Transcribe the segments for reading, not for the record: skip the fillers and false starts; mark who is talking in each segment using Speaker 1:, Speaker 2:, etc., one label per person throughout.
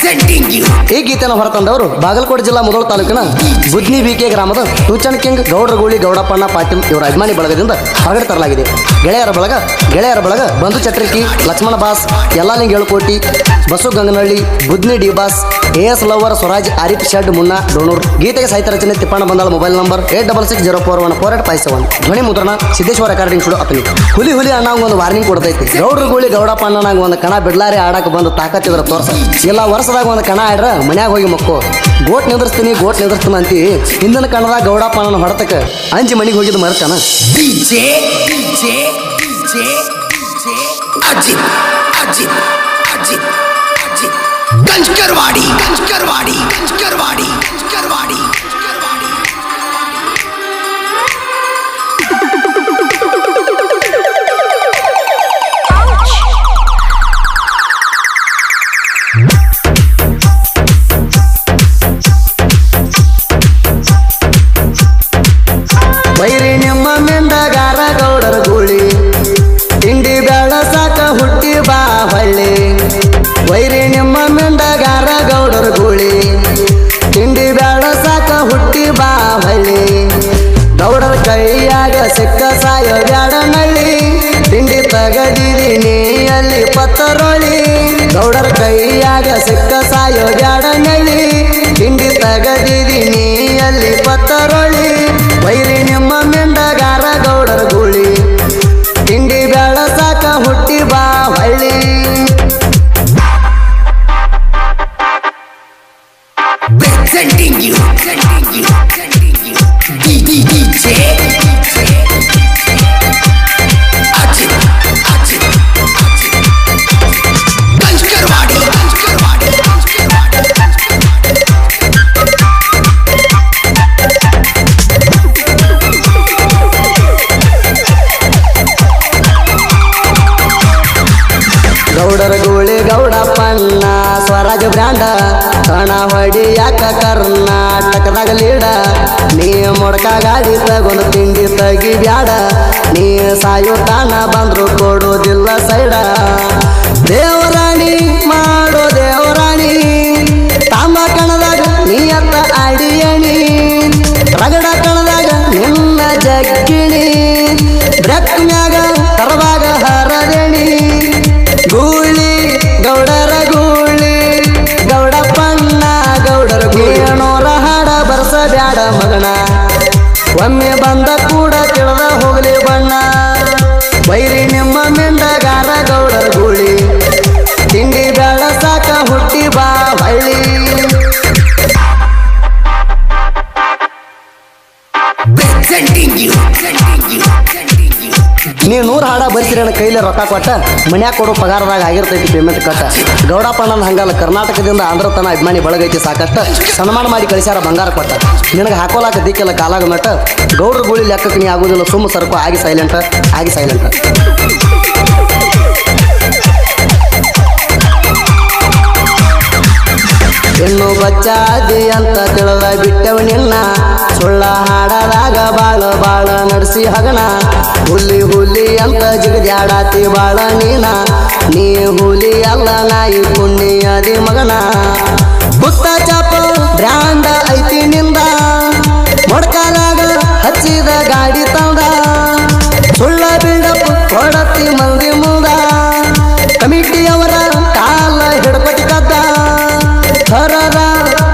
Speaker 1: ಈ ಗೀತೆಯನ್ನು ಹೊರತಂದವರು ಬಾಗಲಕೋಟೆ ಜಿಲ್ಲಾ ಮುಧೋಳ ತಾಲೂಕಿನ ಬುದ್ನಿ ಬಿಕೆ ಗ್ರಾಮದ ಟೂಚನ್ ಕಿಂಗ್ ಗೌಡ್ರಗೂಳಿ ಗೌಡಪ್ಪಣ್ಣ ಪಾಟೀಲ್ ಇವರ ಅಭಿಮಾನಿ ಬಳಗದಿಂದ ಹೊರಗಡೆ ತರಲಾಗಿದೆ. ಗೆಳೆಯರ ಬಳಗ Bandhu Chatriki, Lakshman boss, Yallaling Elukoti, Basu Ganganahalli, Budni D boss, AS lover, Swaraj, Arif ಶೆಡ್, ಮುನ್ನಾ ಡೋಣೂರ್. ಗೀತೆಗೆ ಸಾಹಿತ್ಯ ರಚನೆ ತಿಪ್ಪಣ್ಣ ಬಂದಾಳ. Mobile number 8660414857. ಧ್ವನಿ ಮುದ್ರಣ ಸಿದ್ದೇಶ್ವರ ರೆಕಾರ್ಡಿಂಗ್ ಸ್ಟುಡಿಯೋ ಅತನಿ. ಹುಲಿ ಅಣ್ಣ ಒಂದು ವಾರ್ನಿಂಗ್ ಕೊಡ್ತೈತಿ. ಗೌಡ್ರಗೂಳಿ ಗೌಡಪ್ಪಣ್ಣನಾಗ ಒಂದು ಕಣ ಬಿಡ್ಲಾರಿ ಆಡಕ್ಕೆ ಬಂದು ತಾಕತ್ತಿದ್ರ ತೋರ್ಸ. ಇಲ್ಲ ವರ್ಷದಾಗ ಒಂದು ಕಣ ಆಡ್ರ ಮನ್ಯಾಗ ಹೋಗಿ ಮಕ್ಕೋ. ಗೋಟ್ ನಿಂದ್ರಸ್ತೀನಿ ಅಂತಿ ಹಿಂದಿನ ಕಣದಾಗ ಗೌಡಪ್ಪಣ್ಣನ ಹೊಡೆತಕ್ಕ ಅಂಜಿ ಮನೆಗೆ ಹೋಗಿದ್ದು ಮರ್ತಾನ. ಬೈರಿ ನಿಮ್ಮ ಮೆಂಡಗಾರ ಗೌಡರ ಗೂಳಿ, ತಿಂಡಿ ಬೇಡ ಸಾಕ ಹುಟ್ಟಿ ಬಾ ಹೊಳ್ಳಿ. ವೈರಿ ನಿಮ್ಮ ಮೆಂಡಗಾರ ಗೌಡರ ಗೂಳಿ, ತಿಂಡಿ ಬೇಡ ಸಾಕ ಹುಟ್ಟಿ ಬಾ ಹೊಳ್ಳಿ. ಗೌಡರ ಕೈಯಾಗ ಸಿಕ್ಕ ಸಾಯ ಬ್ಯಾಡ ನಳ್ಳಿ, ತಿಂಡಿ ತಗದಿದೀನಿ ಅಲ್ಲಿ ಪತ್ತರೊಳಿ. ಗೌಡರ ಕೈಯಾಗ ಸಿಕ್ಕ ಸಾಯ ಬ್ಯಾಡ ನಳ್ಳಿ, ತಿಂಡಿ ತಗದಿದೀನಿ ಅಲ್ಲಿ ಪತ್ತರೊಳಿ. ವೈರಿ ನಿಮ್ಮ ಮೆಂಡಗಾರ ಗೌಡರ ಗೂಳಿ, ತಿಂಡಿ ಬೇಡ ಸಾಕ ಹುಟ್ಟಿ ಬಾ ಹೊಳ್ಳಿ. ಗೌಡರ ಗೂಳಿ ಗೌಡಪ್ಪಣ್ಣ ಸ್ವರಾಜ ಬ್ರ್ಯಾಂಡ, ಕಣ ಹೊಡಿಯಾಕ ಕರ್ನಾಟಕದಾಗ ಲೀಡ. ನೀ ಮೊಡ್ಕ ಗಾಡಿ ತಗೊಂಡು ತಿಂಡಿ ತಗಿ ಬ್ಯಾಡ, ನೀ ಸಾಯುತ್ತಾನ ಬಂದ್ರು ಕೊಡೋದಿಲ್ಲ ಸೈಡ. ದೇವರಾಣಿ ಮಾಡೋ ದೇವರಾಣಿ, ತಾಂಬ ಕಣದಾಗ ನೀ ಅತ್ತ ಅಡಿಯಣಿ. ರಗಡ ಕಣದಾಗ ನಿನ್ನ ಜಗ್ಗಿಣಿ, ಬ್ರೆಕ್ ಮ್ಯಾಗ ತರವಾಗ ಹರದೆಣಿ. ಗೂಳಿ ಗೌಡರ ಗೂಳಿ ಗೌಡಪ್ಪಣ್ಣ ಗೌಡರ ಗೂಳಿನೋರ ಹಾಡ ಬರ್ಸ ಬ್ಯಾಡ ಮಗನ, ಒಮ್ಮೆ ಬಂದ ಕೂಡ ತಿಳಿದ ಹೋಗಲಿ ಬಣ್ಣ. ಬೈರಿ ನಿಮ್ಮ ಮೆಂಡಗಾರ ಗೌಡರ ಗೂಳಿ, ತಿಂಡಿ ಬೇಡ ಸಾಕ ಹುಟ್ಟಿ ಬಾ ಹೊಳ್ಳಿ. ನೀವು 100 ಹಾಡ ಬರ್ತೀರಿ ನನ್ನ ಕೈಲಿ ರೊಕ್ಕ ಕೊಟ್ಟ, ಮನ್ಯಾಗ ಕೊಡೋ ಪಗಾರದಾಗ ಆಗಿರ್ತೈತಿ ಪೇಮೆಂಟ್ ಕಟ್ಟ. ಗೌಡಪ್ಪಣ್ಣನ ಹಂಗಲ್ಲ, ಕರ್ನಾಟಕದಿಂದ ಆಂಧ್ರ ತನ ಅಭಿಮಾನಿ ಬಳಗೈತಿ ಸಾಕಷ್ಟ. ಸನ್ಮಾನ ಮಾಡಿ ಕಳಿಸ್ಯಾರ ಬಂಗಾರ ಕೊಟ್ಟ. ನಿನಗೆ ಹಾಕೋಲಾಕ ದಿಕ್ಕೆಲ್ಲ ಕಾಲಾಗ ನಟ. ಗೌಡ್ರ ಗೂಳಿ ಲೆಕ್ಕಕ್ಕೆ ನೀ ಆಗೋದಿಲ್ಲ, ಸುಮ್ಮ ಸರ್ಕು ಆಗಿ ಸೈಲೆಂಟ್. ಹೆಣ್ಣು ಬಚ್ಚಾದಿ ಅಂತ ತಿಳಿದ ಬಿಟ್ಟವ ನಿನ್ನ, ಸುಳ್ಳ ಹಾಡದಾಗ ಬಾಳ ನಡೆಸಿ ಹಗಣ. ಹುಲಿ ಅಂತ ಜಿಗದ್ಯಾಡಾತಿ ಬಾಳ ನೀನ, ನೀ ಹುಲಿ ಅಲ್ಲ ನಾಯಿ ಪುಣ್ಯದಿ ಮಗನ. ಪುತ್ತ ಚಾಪ ಬ್ರ್ಯಾಂಡ ಐತಿ ನಿಂದ, ಮೊಡ್ಕಾಲಾಗ ಹಚ್ಚಿದ ಗಾಡಿ ತಂದ. ಸುಳ್ಳ ಬಿಲ್ಡಪ್ ಕೊಡತಿ ಮಂದಿ ಮುಂದ, ಕಮಿಟಿಯವರ ಕಾಲ ಹಿಡ್ಕೊತಿ ಕದ್ದ. ಹರದ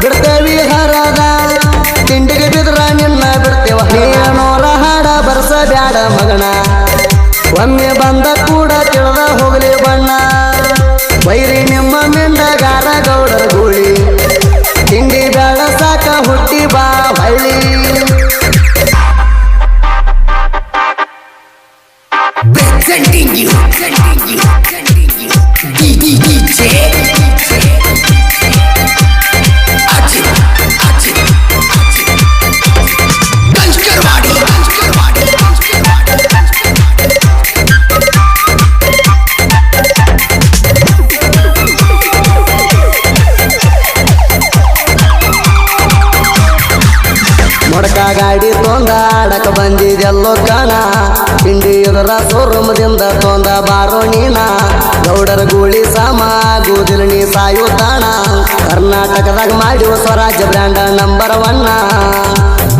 Speaker 1: ಬಿಡ್ತೇವಿ ಹರದ, ತಿಂಡಿಗೆ ಬಿದ್ರ ನಿನ್ನ ಬಿಡ್ತೇವ. ನೀನೋರ ಹಾಡ ಬರ್ಸ ಬ್ಯಾಡ ಮಗನ, ಒಮ್ಮೆ ಬಂದ ಕೂಡ ತಿಳಿದ ಹೋಗಲಿ ಬಣ್ಣ. ಬೈರಿ ನಿಮ್ಮ ಮೆಂಡಗಾರ ಗೌಡರ ಗೂಳಿ, ಗಾಡಿ ತೊಂದ ಆಡಕ ಬಂದಿದೆಲ್ಲೋ ಕಣ ತಿಂಡಿ ಇದರ ಸೋರುಮದಿಂದ ತೊಂದ ಬಾರೋ ನೀನ ಗೌಡರ ಗೂಳಿ ಸಮ ಆಗುವುದಿಲ್ಲ ನೀ ಸಾಯುತ್ತಾಣ ಕರ್ನಾಟಕದಾಗ ಮಾಡುವ ಸ್ವರಾಜ್ಯ ಬ್ರ್ಯಾಂಡ ನಂಬರ್ 1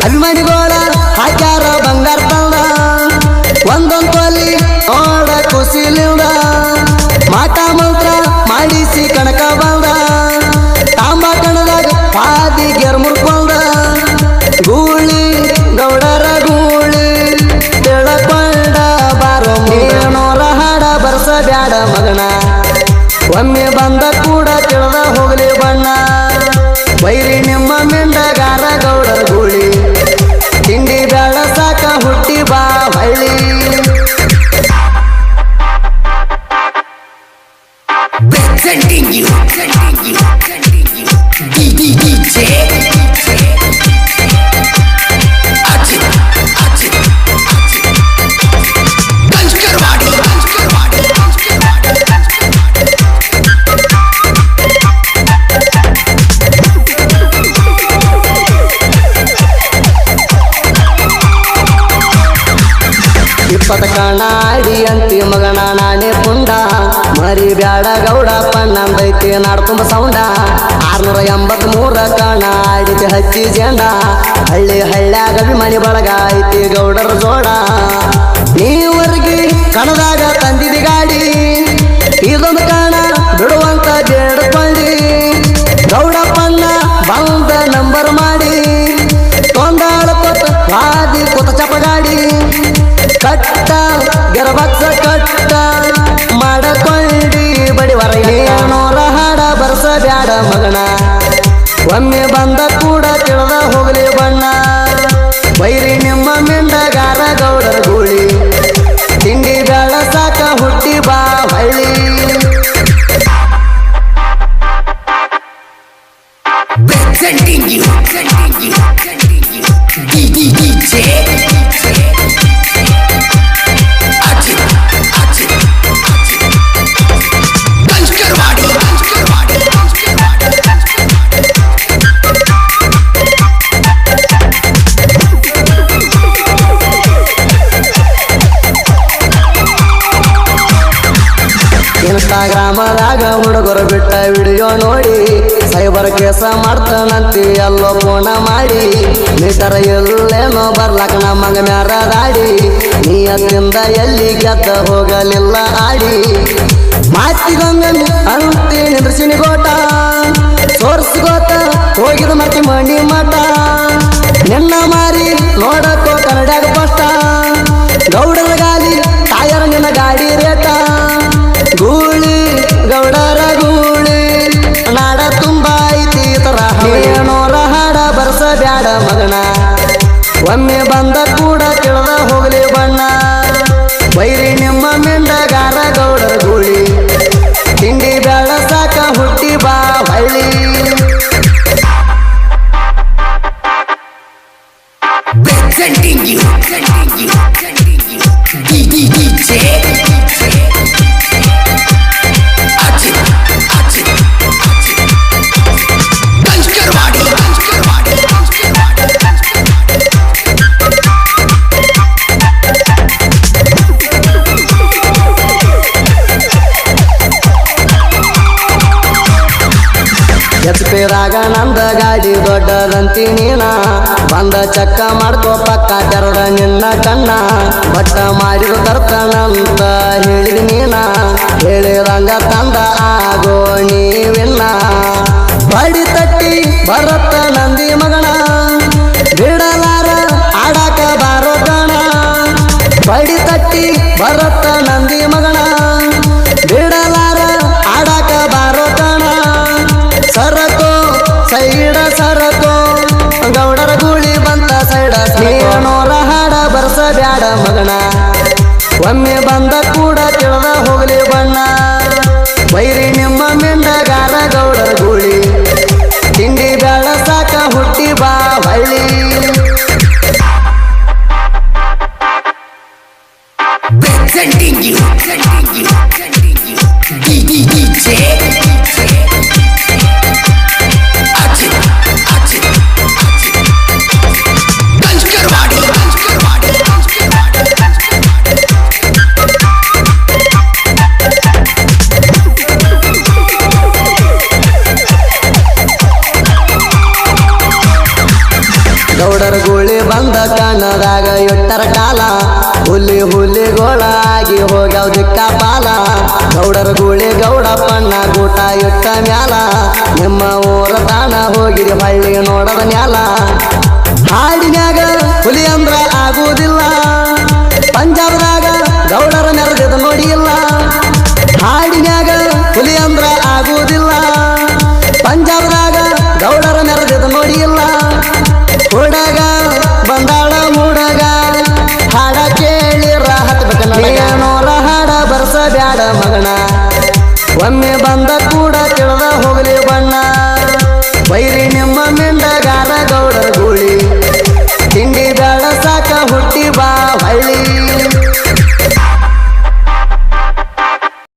Speaker 1: ಅಭಿಮಾನಿಗೋಳ ಹಾಕ್ಯಾರ ಬಂಗಾರ ತಂದ ಒಂದೊಂದು ತೊಲಿ ನೋಡ ಕುಸಿಲಿಂದ ಮಾಟ ಮಂತ್ರ ಮಾಡಿಸಿ ಕಣಕ ಬಂದ ತಾಂಬ ಕಣದಾಗ ಪಾದಿ ಗೆರ್ ಮುರ್ಕೊಂಡ ಗೂಳಿ ಗೌಡರ ಗೂಳಿ ತಿಳಕೊಂಡ ಬಾರೋ ನೀನೋರ ಹಾಡ ಬರ್ಸ ಬ್ಯಾಡ ಮಗನ ಒಮ್ಮೆ ಬಂದ ಕೂಡ ತಿಳಿದ ಹೋಗಲಿ ಬಣ್ಣ ಬೈರಿ ನಿಮ್ಮ ಮಿಂಡಗಾರ ಗೌಡರ ಗೂಳಿ ತಿಂಡಿ ಬೇಡ ಸಾಕ ಹುಟ್ಟಿ ಬಾ ಹಳ್ಳಿ
Speaker 2: presenting you DJ Ajit Kanchkarwadi
Speaker 1: ಇಪ್ಪತ್ತ ಕಣ್ಣಾಡಿ ಅಂತಿ ಮಗನ ನಾನೇ ಪುಂಡ ಮರಿ ಬ್ಯಾಡ ಗೌಡ ಪಣ್ಣಂದೈತಿ ನಾಡ್ತುಂಬ ಸೌಂಡ 683 ಕಣ್ಣಾಡಿತಿ ಹಚ್ಚಿ ಜೆಂಡ ಹಳ್ಳಿ ಹಳ್ಳ್ಯಾಗ ಅಭಿಮಾನಿ ಬಳಗ ಐತಿ ಗೌಡರ ಜೋಡ ನೀವರ್ಗಿ ಕಣದಾಗ ತಂದಿದಿ ಗಾಡಿ ಇದೊಂದು ಕಣ ಬಿಡುವಂತ ಬೇಡ್ಕೊಂಡಿ ಗೌಡ ಪಣ್ಣ ಬಂದ ನಂಬರ್ ಮಾಡಿ ತೊಂದಾಳ ಕೊತ್ತ ವಾದಿ ಕೊತ್ತ ಚಪಗಾಡಿ ಕಟ್ಟ ಗೆರಬಕ್ಸ ಕಟ್ಟ ಮಾಡಕೊಂಡಿ ಬಡಿವರ ಏನೋರ ಹಾಡ ಬರ್ಸ ಬ್ಯಾಡ ಮಗನ ಒಮ್ಮೆ ಬಂದ ಕೂಡ ತಿಳಿದ ಹೋಗಲಿ ಬಣ್ಣ ಬೈರಿ ನಿಮ್ಮ ಮಿಂಡಗಾರ ಗೌಡರ ಗೂಳಿ ತಿಂಡಿ ಬೇಡ ಸಾಕ ಹುಟ್ಟಿ ಬಾ ಹಳ್ಳಿ
Speaker 2: presenting you DJ Ajit Kanchkarwadi
Speaker 1: ಇನ್ಸ್ಟಾಗ್ರಾಮದಾಗ ಹುಡುಗರು ಬಿಟ್ಟ ವಿಡಿಯೋ ನೋಡಿ ಸೈಬರ್ ಕೇಸ ಮಾಡ್ತಾನಂತಿ ಎಲ್ಲೋ ಫೋನ ಮಾಡಿ ಮೀಟರ್ ಎಲ್ಲೇನೋ ಬರ್ಲಕ್ಕ ನಮ್ಮಂಗ ಮ್ಯಾರ ದಾಡಿ ನೀಯತ್ತಿಂದ ಎಲ್ಲಿ ಗೆದ್ದ ಹೋಗಲಿಲ್ಲ ಆಡಿ ಮಾತಿಗೊಂಗ ಅಂತಿ ನಿಂದ್ರಸಿನಿ ಗೋಟ ಸೋರ್ಸ್ಗೋತ ಹೋಗಿದ ಮರ್ತಿ ಮಣಿ ಮಠ ನಿನ್ನ ಮಾರಿ ನೋಡಕ್ಕೋ ಕನ್ನಡ್ಯಾಗ ಪಷ್ಟ ಗೌಡರ ಗಾಲಿ ತಾಯರ ನಿನ್ನ ಗಾಡಿ ರೇಟ ಗೂಳಿ ಗೌಡರ ಗೂಳಿ ನಾಡ ತುಂಬಾ ಐತಿ ತರ ಏನೋರ ಹಾಡ ಬರ್ಸ ಬ್ಯಾಡ ಮಗನ ಒಮ್ಮೆ ಬಂದ ಕೂಡ ತಿಳಿದ ಹೋಗಲಿ ಬಣ್ಣ ಬೈರಿ ನಿಮ್ಮ ಮಿಂಡಗಾರ ಗೌಡರ ಗೂಳಿ ತಿಂಡಿ ಬೇಡ ಸಾಕ ಹುಟ್ಟಿ ಬಾ ಹಳ್ಳಿ
Speaker 2: presenting you DJ Ajit Kanchkarwadi
Speaker 1: SP ರಾಗನಂದ ಗಾಡಿ ದೊಡ್ಡದಂತಿ ನೀನ ಬಂದ ಚಕ್ಕ ಮಾಡ್ಕೋ ಪಕ್ಕ ತೆರಡ ನಿನ್ನ ಕಣ್ಣ ಬಟ್ಟ ಮಾಡಿದ ತರ್ತನಂತ ಹೇಳಿದ ನೀನ ಹೇಳಿದಂಗ ತಂದ ಆಗೋ ನೀವಿನ್ನ ಬಡಿ ತಟ್ಟಿ ಬರತ್ತ ನಂದಿ ಮಗನ ಬಿಡಲಾರ ಆಡಾಕ ಬಾರೋ ಕಣ ಬಡಿ ತಟ್ಟಿ ಬರತ್ತ ನಂದಿ ಮಗನ ಬಿಡಲಾರ ಆಡಾಕ ಬಾರೋ ಕಣ ಸರಕೋ ಸೈಡ ಸರಕೋ ಗೌಡರ ಗೂಳಿ ಬಂತ ಸೈಡ ಏನೋರ ಹಾಡ ಬರ್ಸ ಬ್ಯಾಡ ಮಗನ ಒಮ್ಮೆ ಬಂದ ಕೂಡ ತಿಳಿದ ಹೋಗಲಿ ಬಣ್ಣ ಬೈರಿ ನಿಮ್ಮ ಮಿಂಡಗಾರ ಗೌಡರ ಗೂಳಿ ತಿಂಡಿ ಬೇಡ ಸಾಕ ಹುಟ್ಟಿ ಬಾ ಹಳ್ಳಿ
Speaker 2: presenting you DJ Ajit
Speaker 1: ಗೌಡರ ಗೂಳಿ ಬಂದ ಕಣ್ಣದಾಗ ಎಟ್ಟರ ಕಾಲ ಹುಲಿ ಹುಲಿಗೊಳಾಗಿ ಹೋಗ್ಯಾವ ದಿಕ್ಕ ಪಾಲ ಗೌಡರ ಗೂಳಿ ಗೌಡಪ್ಪಣ್ಣ ಗೂಟ ಇಟ್ಟ ಮ್ಯಾಲ ನಿಮ್ಮ ಊರ ತಾಣ ಹೋಗಿರಿ ಹಳ್ಳಿ ನೋಡದ ನ್ಯಾಲ ಹಾಡಿನ್ಯಾಗ ಹುಲಿ ಅಂದ್ರ ಆಗುವುದಿಲ್ಲ ಪಂಜಾಬದಾಗ ಗೌಡರ ಮೆರೆದಿದ ನೋಡಿಲ್ಲ ಹಾಡಿನ್ಯಾಗ ಹುಲಿ ಅಂದ್ರ ಆಗುವುದಿಲ್ಲ ಪಂಜಾಬದಾಗ ಗೌಡರ ಮೆರೆದಿದ ನೋಡಿಲ್ಲ ಹುಡುಗ ಬಂದಾಳ ಹುಡುಗ ಹಾಡ ಕೇಳಿರ ಹತ್ಬೇಕನೋರ ಹಾಡ ಬರ್ಸ ಬ್ಯಾಡ ಮಗನ ಒಮ್ಮೆ ಬಂದ ಕೂಡ ತಿಳಿದ ಹೋಗಲಿ ಬಣ್ಣ ಬೈರಿ